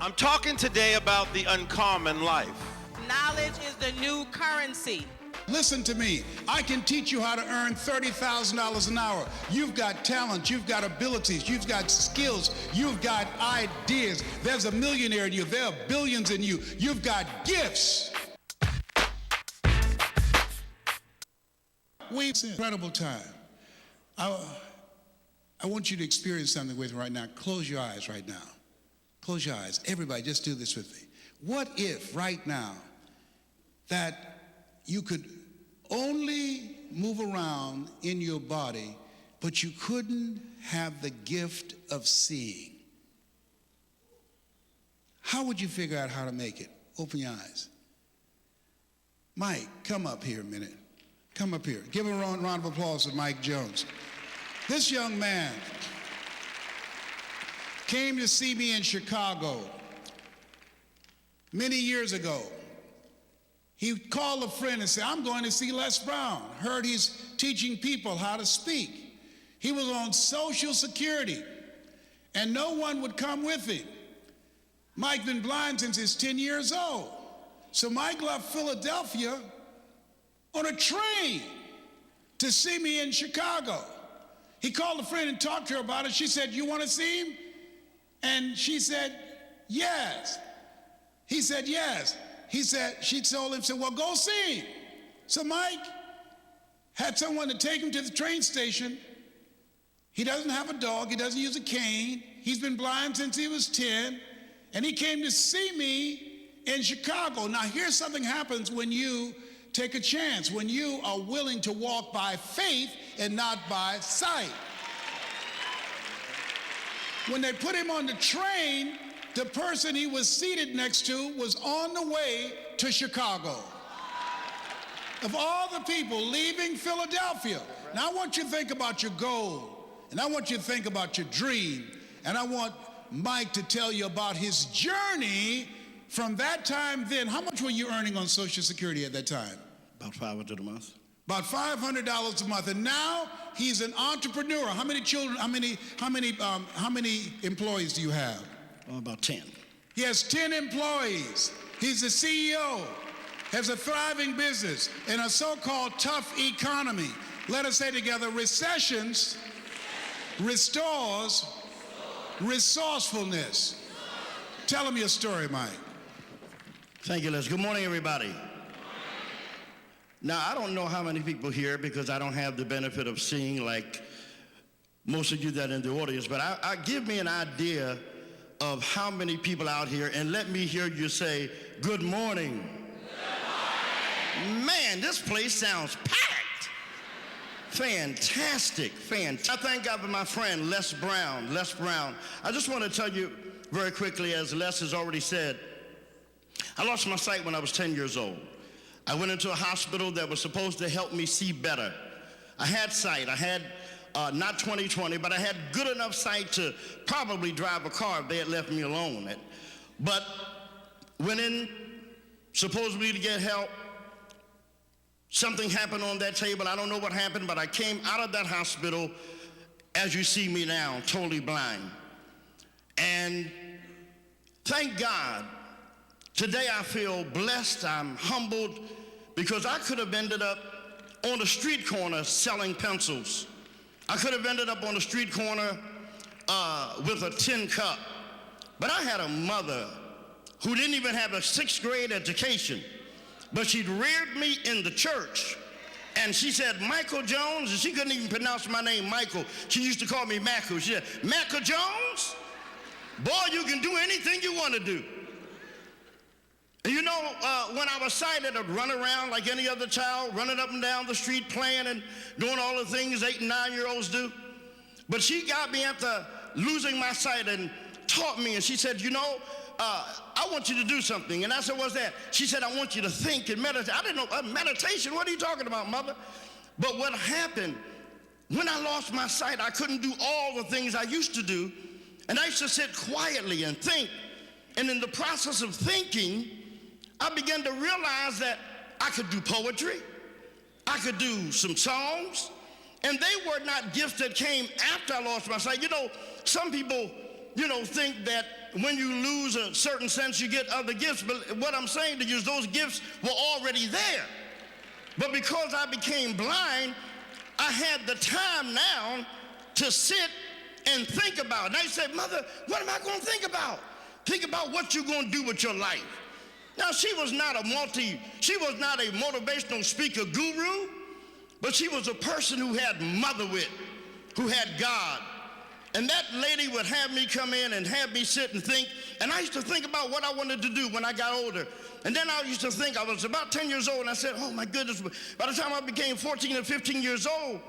I'm talking today about the uncommon life. Knowledge is the new currency. Listen to me. I can teach you how to earn $30,000 an hour. You've got talent, you've got abilities, you've got skills, you've got ideas. There's a millionaire in you, there are billions in you. You've got gifts. It's an incredible time. I want you to experience something with me right now. Close your eyes right now. Close your eyes. Everybody, just do this with me. What if right now that you could only move around in your body, but you couldn't have the gift of seeing? How would you figure out how to make it? Open your eyes. Mike, come up here a minute. Come up here. Give a round of applause to Mike Jones. This young man came to see me in Chicago many years ago. He called a friend and said, I'm going to see Les Brown. Heard he's teaching people how to speak. He was on Social Security, and no one would come with him. Mike been blind since he's 10 years old. So Mike left Philadelphia on a train to see me in Chicago. He called a friend and talked to her about it. She said, you want to see him? And she said, yes. He said, yes. She told him, well, go see him. So Mike had someone to take him to the train station. He doesn't have a dog. He doesn't use a cane. He's been blind since he was 10. And he came to see me in Chicago. Now, here's something happens when you take a chance, when you are willing to walk by faith and not by sight. When they put him on the train, the person he was seated next to was on the way to Chicago. Of all the people leaving Philadelphia. Now I want you to think about your goal, and I want you to think about your dream, and I want Mike to tell you about his journey from that time then. How much were you earning on Social Security at that time? About $500 a month. About $500 a month, and now he's an entrepreneur. How many children? How many employees do you have? About 10. He has 10 employees. He's the CEO, has a thriving business in a so-called tough economy. Let us say together, recessions restores resourcefulness. Tell him your story, Mike. Thank you, Les. Good morning, everybody. Now, I don't know how many people here, because I don't have the benefit of seeing like most of you that are in the audience, but I give me an idea of how many people out here, and let me hear you say, good morning. Good morning. Man, this place sounds packed. Fantastic. I thank God for my friend, Les Brown. Les Brown. I just want to tell you very quickly, as Les has already said, I lost my sight when I was 10 years old. I went into a hospital that was supposed to help me see better. I had sight. I had not 20/20, but I had good enough sight to probably drive a car if they had left me alone. But went in supposedly to get help. Something happened on that table. I don't know what happened, but I came out of that hospital, as you see me now, totally blind. And thank God, today I feel blessed, I'm humbled, because I could have ended up on a street corner selling pencils. I could have ended up on a street corner with a tin cup. But I had a mother who didn't even have a 6th grade education, but she'd reared me in the church. And she said, Michael Jones, and she couldn't even pronounce my name, Michael. She used to call me Macco. She said, Macco Jones? Boy, you can do anything you want to do. And you know, when I was sighted, I'd run around like any other child, running up and down the street playing and doing all the things 8 and 9-year-olds do. But she got me after losing my sight and taught me, and she said, you know, I want you to do something. And I said, what's that? She said, I want you to think and meditate. I didn't know, meditation, what are you talking about, mother? But what happened, when I lost my sight, I couldn't do all the things I used to do. And I used to sit quietly and think. And in the process of thinking, I began to realize that I could do poetry, I could do some songs, and they were not gifts that came after I lost my sight. You know, some people, think that when you lose a certain sense, you get other gifts. But what I'm saying to you is those gifts were already there. But because I became blind, I had the time now to sit and think about it. Now you say, Mother, what am I going to think about? Think about what you're going to do with your life. Now, she was not a motivational speaker guru, but she was a person who had mother wit, who had God. And that lady would have me come in and have me sit and think, and I used to think about what I wanted to do when I got older. And then I used to think, I was about 10 years old, and I said, oh my goodness, by the time I became 14 and 15 years old,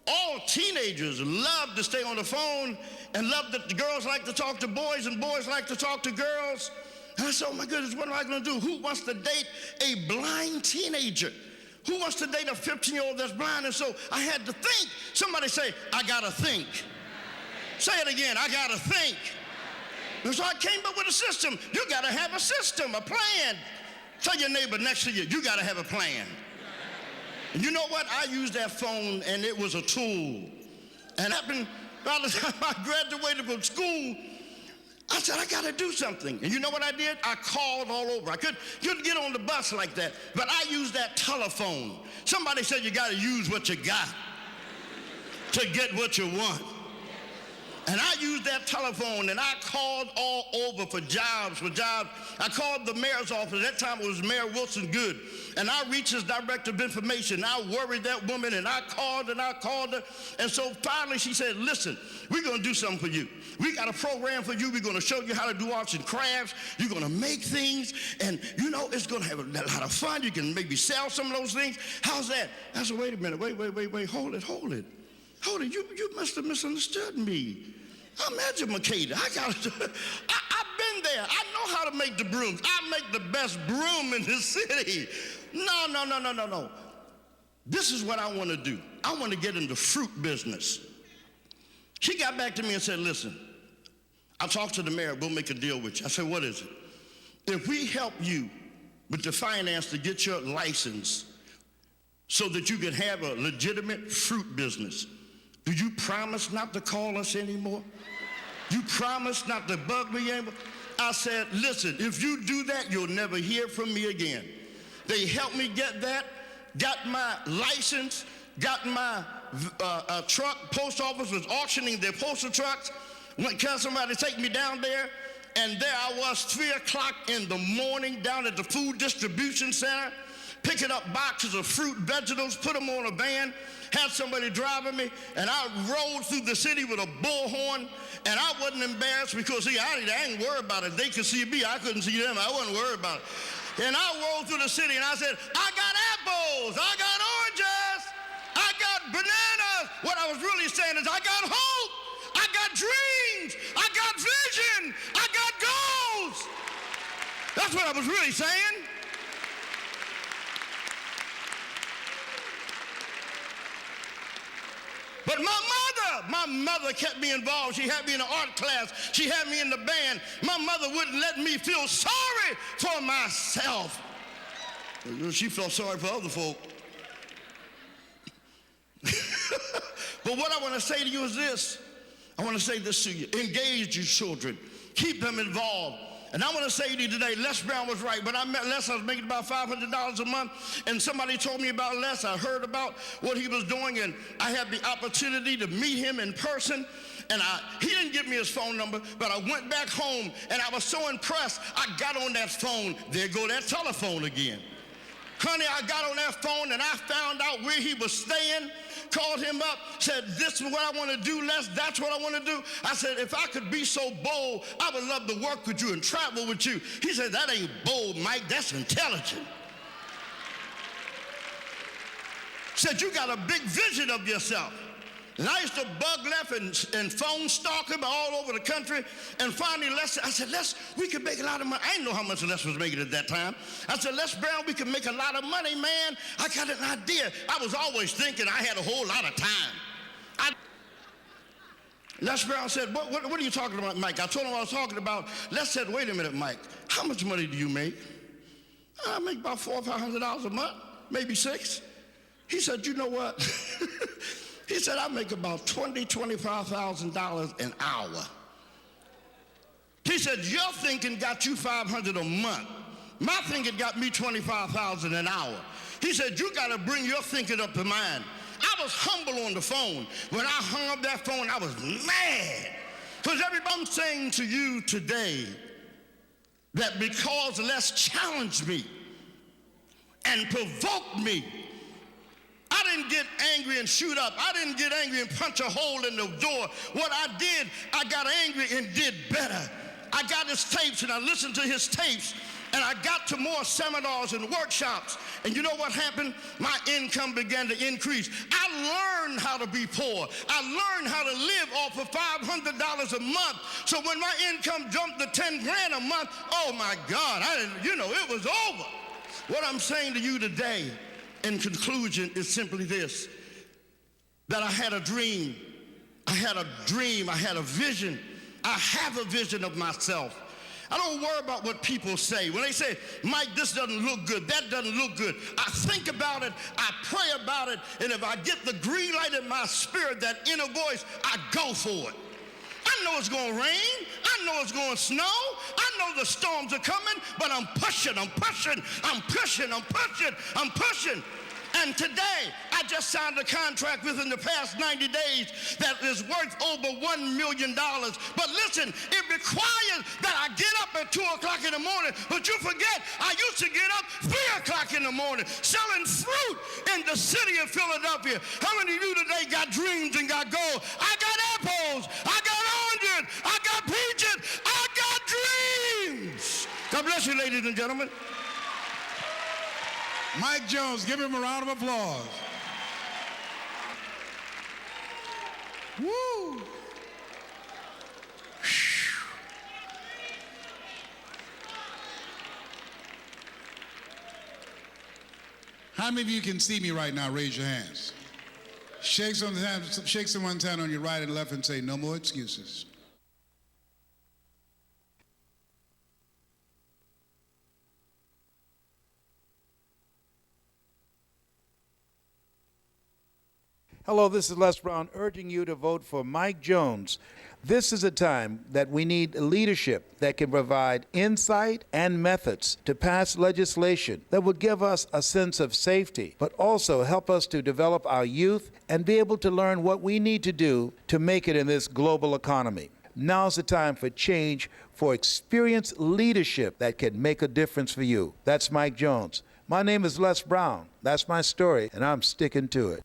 all teenagers love to stay on the phone and love that the girls like to talk to boys and boys like to talk to girls. And I said, oh my goodness, what am I going to do? Who wants to date a blind teenager? Who wants to date a 15-year-old that's blind? And so I had to think. Somebody say, I got to think. Say it again, I got to think. And so I came up with a system. You got to have a system, a plan. Tell your neighbor next to you, you got to have a plan. And you know what? I used that phone, and it was a tool. And by the time I graduated from school, I said, I got to do something. And you know what I did? I called all over. I couldn't get on the bus like that, but I used that telephone. Somebody said you got to use what you got to get what you want. And I used that telephone, and I called all over for jobs. I called the mayor's office. At that time, it was Mayor Wilson Good. And I reached his director of information. I worried that woman, and I called her. And so finally she said, listen, we're going to do something for you. We got a program for you. We're going to show you how to do arts and crafts. You're going to make things, and, you know, it's going to have a lot of fun. You can maybe sell some of those things. How's that? I said, wait a minute. Wait. Hold it. You must have misunderstood me. I'm educated. I've been there. I know how to make the brooms. I make the best broom in the city. No. This is what I want to do. I want to get in the fruit business. She got back to me and said, listen, I talked to the mayor. We'll make a deal with you. I said, what is it? If we help you with the finance to get your license so that you can have a legitimate fruit business, do you promise not to call us anymore? You promise not to bug me anymore? I said, listen, if you do that, you'll never hear from me again. They helped me get that, got my license, got my truck. Post office was auctioning their postal trucks. Went to somebody take me down there, and there I was, 3 o'clock in the morning down at the food distribution center, picking up boxes of fruit, vegetables, put them on a van, had somebody driving me, and I rolled through the city with a bullhorn, and I wasn't embarrassed because, see, I ain't worried about it. They could see me. I couldn't see them. I wasn't worried about it. And I rolled through the city, and I said, I got apples. I got oranges. I got bananas. What I was really saying is I got hope. I got dreams. I got vision. I got goals. That's what I was really saying. But my mother kept me involved. She had me in an art class. She had me in the band. My mother wouldn't let me feel sorry for myself. She felt sorry for other folk. But what I want to say to you is this. I want to say this to you. Engage your children. Keep them involved. And I want to say to you today, Les Brown was right. When I met Les, I was making about $500 a month, and somebody told me about Les. I heard about what he was doing, and I had the opportunity to meet him in person. And he didn't give me his phone number, but I went back home, and I was so impressed, I got on that phone. There go that telephone again. Honey, I got on that phone, and I found out where he was staying, called him up, said, this is what I want to do, Les. That's what I want to do. I said, if I could be so bold, I would love to work with you and travel with you. He said, that ain't bold, Mike. That's intelligent. Said, you got a big vision of yourself. And I used to bug left and phone stalk him all over the country. And finally, I said, Les, we could make a lot of money. I didn't know how much Les was making at that time. I said, Les Brown, we could make a lot of money, man. I got an idea. I was always thinking I had a whole lot of time. Les Brown said, what are you talking about, Mike? I told him what I was talking about. Les said, wait a minute, Mike. How much money do you make? I make about $400 or $500 a month, maybe $600. He said, you know what? He said, I make about $20,000, $25,000 an hour. He said, your thinking got you $500 a month. My thinking got me $25,000 an hour. He said, you got to bring your thinking up to mine. I was humble on the phone. When I hung up that phone, I was mad. Because I'm saying to you today that because Les challenged me and provoked me, I didn't get angry and shoot up. I didn't get angry and punch a hole in the door. What I did, I got angry and did better. I got his tapes and I listened to his tapes, and I got to more seminars and workshops. And you know what happened? My income began to increase. I learned how to be poor. I learned how to live off of $500 a month. So when my income jumped to 10 grand a month, oh my God, it was over. What I'm saying to you today, in conclusion, is simply this: that I had a dream. I had a dream. I had a vision. I have a vision of myself. I don't worry about what people say. When they say, Mike, this doesn't look good, that doesn't look good, I think about it, I pray about it, and if I get the green light in my spirit, that inner voice, I go for it. I know it's going to rain. I know it's going to snow. I know the storms are coming, but I'm pushing. And today, I just signed a contract within the past 90 days that is worth over $1 million. But listen, it requires that I get up at 2 o'clock in the morning. But you forget, I used to get up 3 o'clock in the morning selling fruit in the city of Philadelphia. How many of you today got dreams and got goals? I got apples. I got oranges. I got peaches. I got dreams. God bless you, ladies and gentlemen. Mike Jones, give him a round of applause. Woo! How many of you can see me right now? Raise your hands. Shake someone's hand on your right and left and say, no more excuses. Hello, this is Les Brown urging you to vote for Mike Jones. This is a time that we need leadership that can provide insight and methods to pass legislation that would give us a sense of safety, but also help us to develop our youth and be able to learn what we need to do to make it in this global economy. Now's the time for change, for experienced leadership that can make a difference for you. That's Mike Jones. My name is Les Brown. That's my story, and I'm sticking to it.